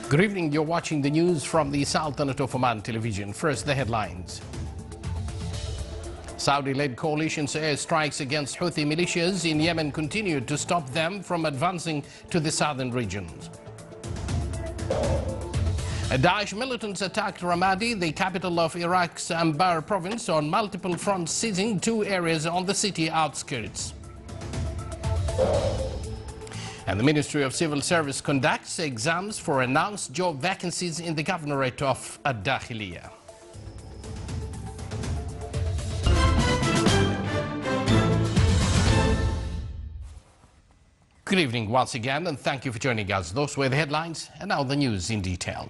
Good evening. You're watching the news from the Sultanate of Oman television. First, the headlines. Saudi-led coalition's airstrikes against Houthi militias in Yemen continued to stop them from advancing to the southern regions. Daesh militants attacked Ramadi, the capital of Iraq's Anbar province, on multiple fronts, seizing 2 areas on the city outskirts. And the Ministry of Civil Service conducts exams for announced job vacancies in the Governorate of Ad-Dakhiliya. Good evening once again, and thank you for joining us. Those were the headlines, and now the news in detail.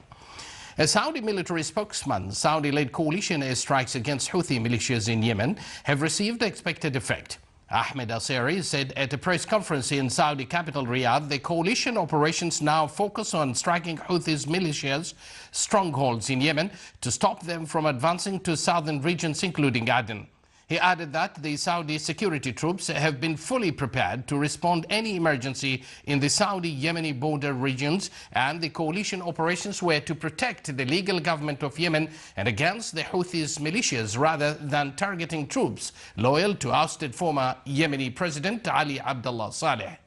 A Saudi military spokesman, Saudi-led coalition airstrikes against Houthi militias in Yemen have received expected effect. Ahmed Al-Sari said at a press conference in Saudi capital Riyadh, the coalition operations now focus on striking Houthis militias' strongholds in Yemen to stop them from advancing to southern regions, including Aden. He added that the Saudi security troops have been fully prepared to respond any emergency in the Saudi-Yemeni border regions, and the coalition operations were to protect the legal government of Yemen and against the Houthis militias rather than targeting troops loyal to ousted former Yemeni President Ali Abdullah Saleh.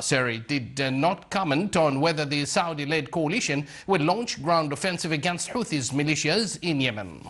Sari did not comment on whether the Saudi-led coalition will launch ground offensive against Houthis militias in Yemen.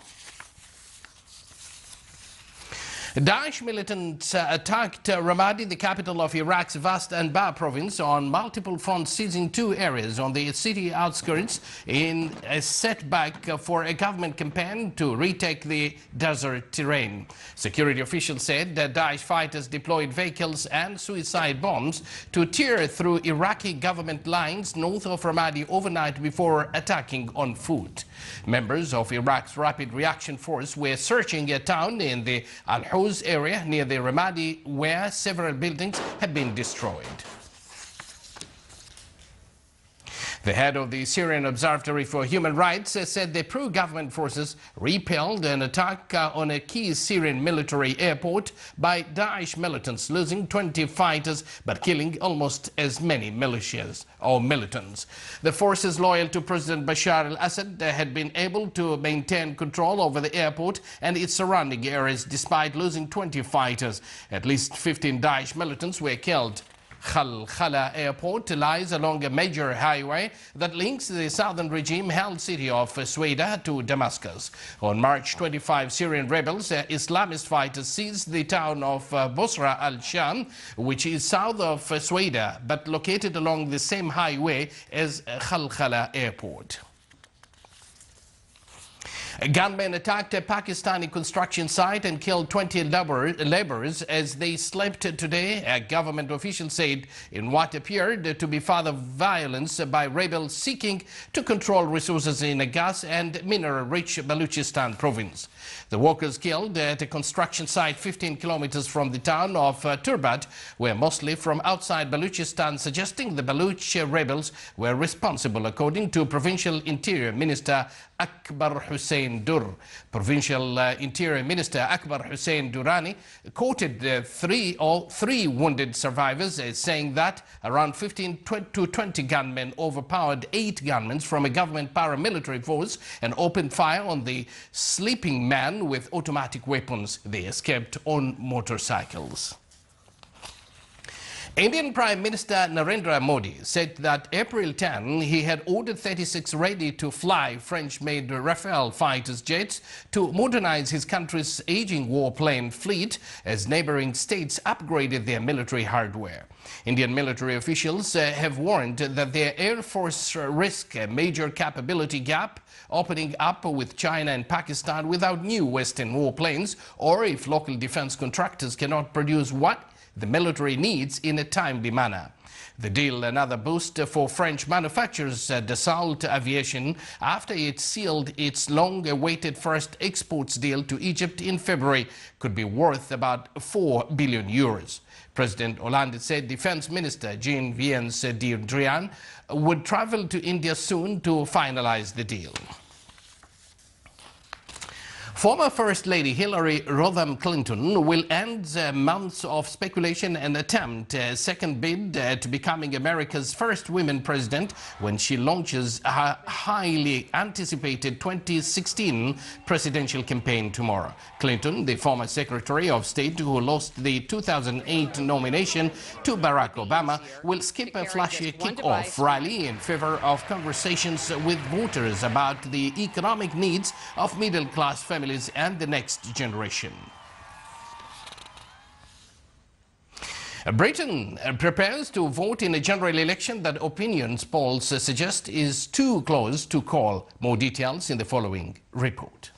Daesh militants attacked Ramadi, the capital of Iraq's vast Anbar province, on multiple fronts, seizing 2 areas on the city outskirts in a setback for a government campaign to retake the desert terrain. Security officials said that Daesh fighters deployed vehicles and suicide bombs to tear through Iraqi government lines north of Ramadi overnight before attacking on foot. Members of Iraq's Rapid Reaction Force were searching a town in the Al-Huz area near the Ramadi, where several buildings had been destroyed. The head of the Syrian Observatory for Human Rights said the pro-government forces repelled an attack on a key Syrian military airport by Daesh militants, losing 20 fighters but killing almost as many militias or militants. The forces loyal to President Bashar al-Assad had been able to maintain control over the airport and its surrounding areas despite losing 20 fighters. At least 15 Daesh militants were killed. Khalkhala Airport lies along a major highway that links the southern regime-held city of Sweda to Damascus. On March 25, Syrian rebels, Islamist fighters, seized the town of Bosra al-Sham, which is south of Sweda, but located along the same highway as Khalkhala Airport. Gunmen attacked a Pakistani construction site and killed 20 laborers as they slept today, a government official said, in what appeared to be further violence by rebels seeking to control resources in a gas and mineral-rich Balochistan province. The workers killed at a construction site 15 kilometers from the town of Turbat were mostly from outside Balochistan, suggesting the Baloch rebels were responsible, according to Provincial Interior Minister Akbar Hussein Dur. Provincial Interior Minister Akbar Hussein Durrani quoted 3 wounded survivors as saying that around 15 to 20 gunmen overpowered 8 gunmen from a government paramilitary force and opened fire on the sleeping man with automatic weapons. They escaped on motorcycles. Indian Prime Minister Narendra Modi said that April 10 he had ordered 36 ready-to-fly French-made Rafale fighter jets to modernize his country's aging warplane fleet as neighboring states upgraded their military hardware. Indian military officials have warned that their Air Force risk a major capability gap opening up with China and Pakistan without new Western warplanes, or if local defense contractors cannot produce what the military needs in a timely manner. The deal, another boost for French manufacturers Dassault Aviation, after it sealed its long-awaited first exports deal to Egypt in February, could be worth about 4 billion euros. President Hollande said Defense Minister Jean-Yves Le Drian would travel to India soon to finalize the deal. Former First Lady Hillary Rodham Clinton will end months of speculation and attempt a second bid to becoming America's first woman president when she launches her highly anticipated 2016 presidential campaign tomorrow. Clinton, the former Secretary of State who lost the 2008 nomination to Barack Obama, will skip a flashy kick-off rally in favor of conversations with voters about the economic needs of middle-class families and the next generation. Britain prepares to vote in a general election that opinions polls suggest is too close to call. More details in the following report.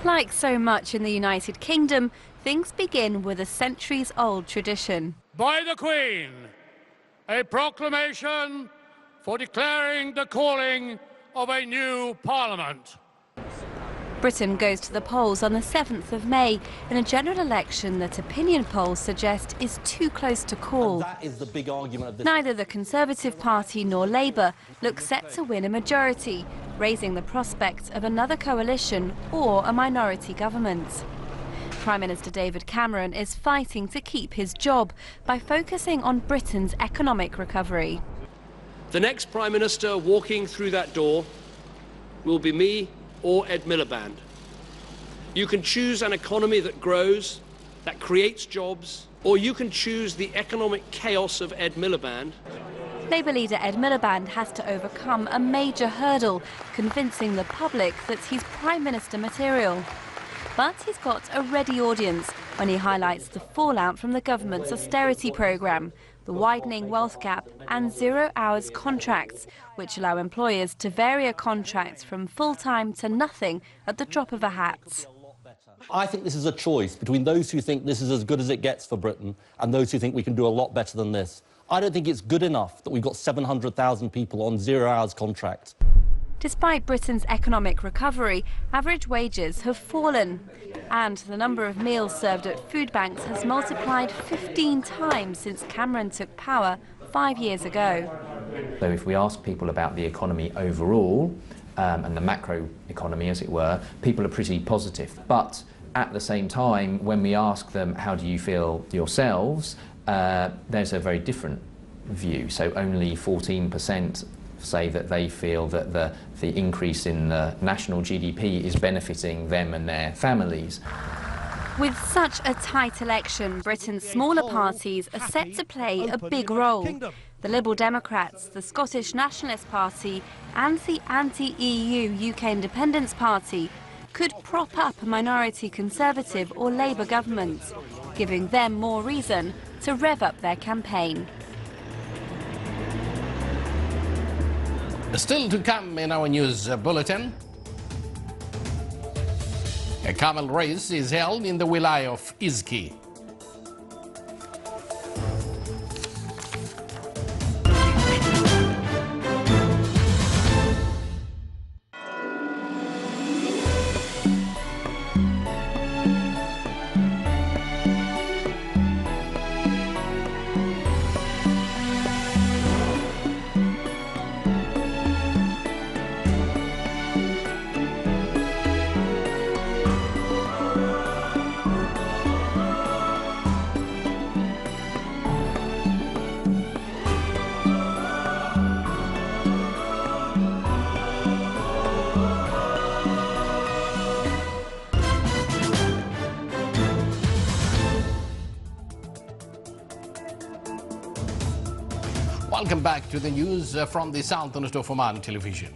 Like so much in the United Kingdom, things begin with a centuries-old tradition. By the Queen, a proclamation for declaring the calling of a new Parliament. Britain goes to the polls on the 7th of May in a general election that opinion polls suggest is too close to call. That is the big argument of this. Neither the Conservative Party nor Labour look set to win a majority, raising the prospect of another coalition or a minority government. Prime Minister David Cameron is fighting to keep his job by focusing on Britain's economic recovery. The next Prime Minister walking through that door will be me or Ed Miliband. You can choose an economy that grows, that creates jobs, or you can choose the economic chaos of Ed Miliband. Labour leader Ed Miliband has to overcome a major hurdle, convincing the public that he's Prime Minister material. But he's got a ready audience when he highlights the fallout from the government's austerity programme, the widening wealth gap and 0 hours contracts, which allow employers to vary a contract from full-time to nothing at the drop of a hat. I think this is a choice between those who think this is as good as it gets for Britain and those who think we can do a lot better than this. I don't think it's good enough that we've got 700,000 people on 0 hours contracts. Despite Britain's economic recovery, average wages have fallen, and the number of meals served at food banks has multiplied 15 times since Cameron took power 5 years ago. So if we ask people about the economy overall, and the macro economy as it were, people are pretty positive. But at the same time, when we ask them, how do you feel yourselves, there's a very different view. So only 14% say that they feel that the increase in the national GDP is benefiting them and their families. With such a tight election, Britain's smaller parties are set to play a big role. The Liberal Democrats, the Scottish Nationalist Party and the anti-EU UK Independence Party could prop up a minority Conservative or Labour government, giving them more reason to rev up their campaign. Still to come in our news bulletin. A camel race is held in the wilaya of Izki. Welcome back to the news from the Sultanate of Oman television.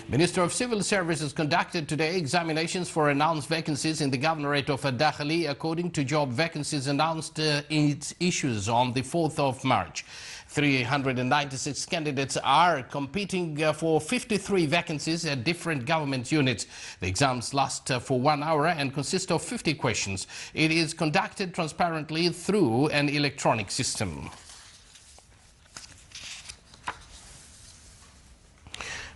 Minister of Civil Services conducted today examinations for announced vacancies in the Governorate of Dakhli according to job vacancies announced in its issues on the 4th of March. 396 candidates are competing for 53 vacancies at different government units. The exams last for 1 hour and consist of 50 questions. It is conducted transparently through an electronic system.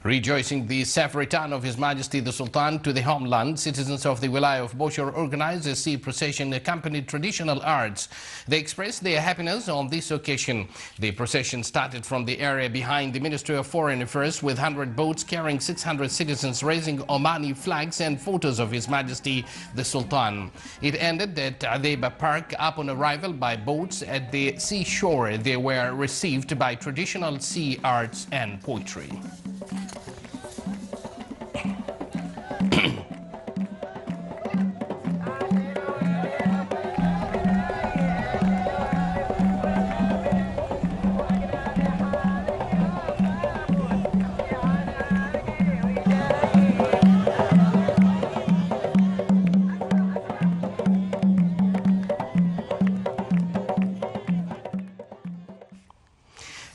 Rejoicing the safe return of His Majesty the Sultan to the homeland, citizens of the Wilaya of Boshor organized a sea procession accompanied traditional arts. They expressed their happiness on this occasion. The procession started from the area behind the Ministry of Foreign Affairs with 100 boats carrying 600 citizens raising Omani flags and photos of His Majesty the Sultan. It ended at Adeba Park. Upon arrival by boats at the seashore, they were received by traditional sea arts and poetry.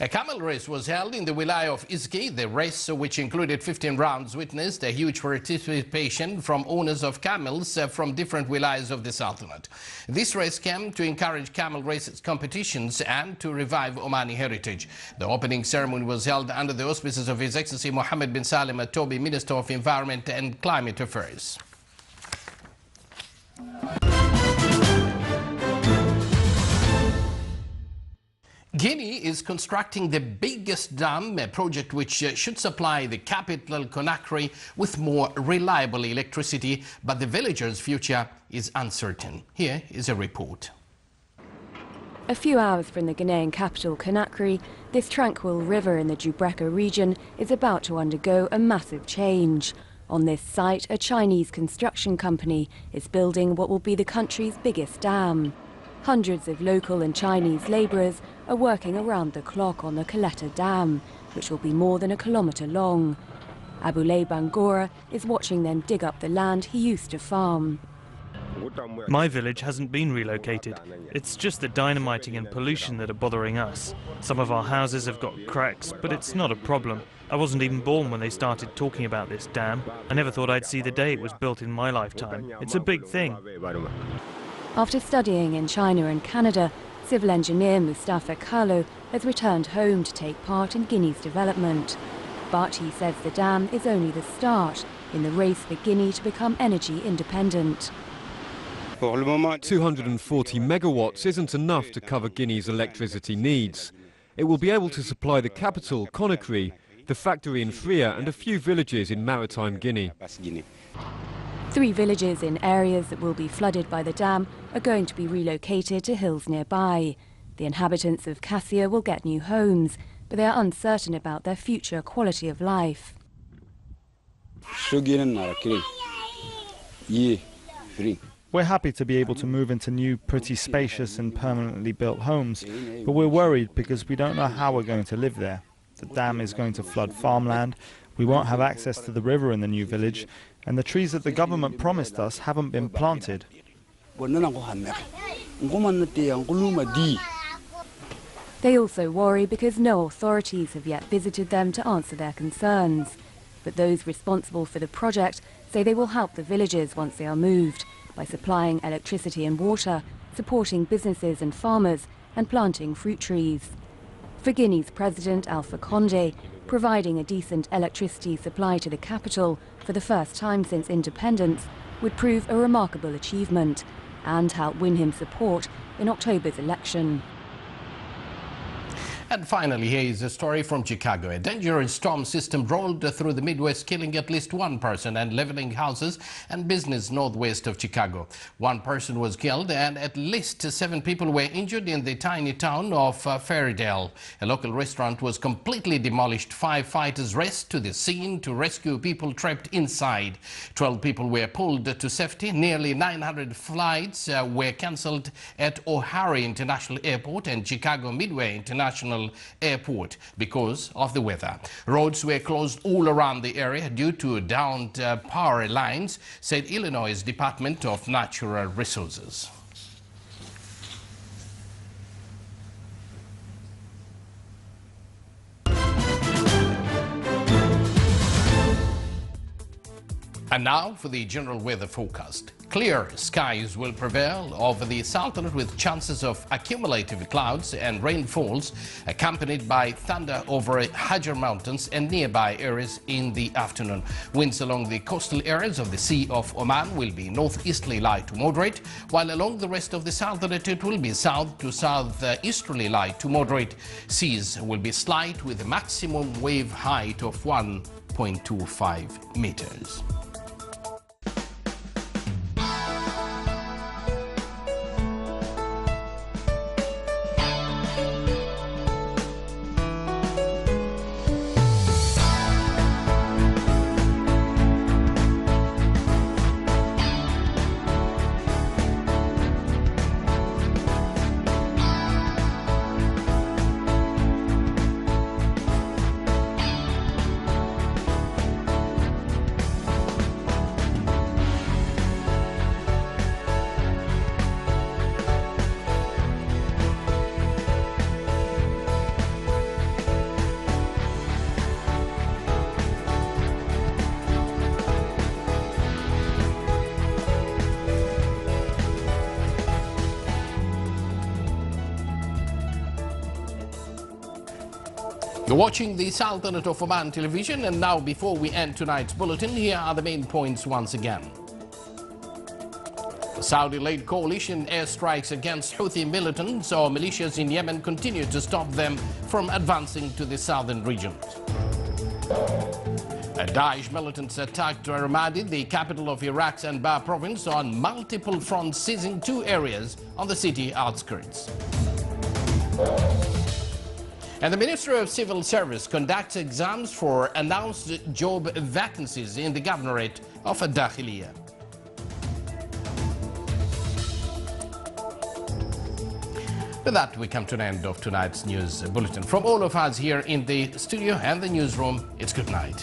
A camel race was held in the Wilaya of Izki. The race, which included 15 rounds, witnessed a huge participation from owners of camels from different wilayas of the Sultanate. This race came to encourage camel races competitions and to revive Omani heritage. The opening ceremony was held under the auspices of His Excellency Mohammed bin Salim Al Tobi, Minister of Environment and Climate Affairs. Guinea is constructing the biggest dam, a project which should supply the capital Conakry with more reliable electricity, but the villagers' future is uncertain. Here is a report. A few hours from the Ghanaian capital Conakry, this tranquil river in the Jubreka region is about to undergo a massive change. On this site, a Chinese construction company is building what will be the country's biggest dam. Hundreds of local and Chinese labourers are working around the clock on the Coletta Dam, which will be more than a kilometre long. Abulay Bangora is watching them dig up the land he used to farm. My village hasn't been relocated. It's just the dynamiting and pollution that are bothering us. Some of our houses have got cracks, but it's not a problem. I wasn't even born when they started talking about this dam. I never thought I'd see the day it was built in my lifetime. It's a big thing. After studying in China and Canada, civil engineer Mustafa Carlo has returned home to take part in Guinea's development. But he says the dam is only the start in the race for Guinea to become energy independent. 240 megawatts isn't enough to cover Guinea's electricity needs. It will be able to supply the capital, Conakry, the factory in Fria and a few villages in maritime Guinea. 3 villages in areas that will be flooded by the dam are going to be relocated to hills nearby. The inhabitants of Cassia will get new homes, but they are uncertain about their future quality of life. We're happy to be able to move into new, pretty spacious and permanently built homes, but we're worried because we don't know how we're going to live there. The dam is going to flood farmland, we won't have access to the river in the new village, and the trees that the government promised us haven't been planted. They also worry because no authorities have yet visited them to answer their concerns. But those responsible for the project say they will help the villagers once they are moved by supplying electricity and water, supporting businesses and farmers, and planting fruit trees. For Guinea's President Alpha Condé, providing a decent electricity supply to the capital for the first time since independence would prove a remarkable achievement and help win him support in October's election. And finally, here is a story from Chicago. A dangerous storm system rolled through the Midwest, killing at least 1 person and leveling houses and business northwest of Chicago. 1 person was killed and at least 7 people were injured in the tiny town of Fairydale. A local restaurant was completely demolished. 5 fighters raced to the scene to rescue people trapped inside. 12 people were pulled to safety. Nearly 900 flights were cancelled at O'Hare International Airport and Chicago Midway International Airport because of the weather. Roads were closed all around the area due to downed power lines, said Illinois Department of Natural Resources. And now for the general weather forecast. Clear skies will prevail over the Sultanate with chances of accumulative clouds and rainfalls accompanied by thunder over Hajar Mountains and nearby areas in the afternoon. Winds along the coastal areas of the Sea of Oman will be northeasterly light to moderate, while along the rest of the Sultanate it will be south to southeasterly light to moderate. Seas will be slight with a maximum wave height of 1.25 meters. You're watching the Sultanate of Oman television, and now before we end tonight's bulletin, here are the main points once again. The Saudi-led coalition airstrikes against Houthi militants or militias in Yemen continue to stop them from advancing to the southern regions. Daesh militants attacked Ramadi, the capital of Iraq's Anbar province, on multiple fronts, seizing 2 areas on the city outskirts. And the Ministry of Civil Service conducts exams for announced job vacancies in the governorate of Dakhiliya. With that, we come to an end of tonight's news bulletin. From all of us here in the studio and the newsroom, it's good night.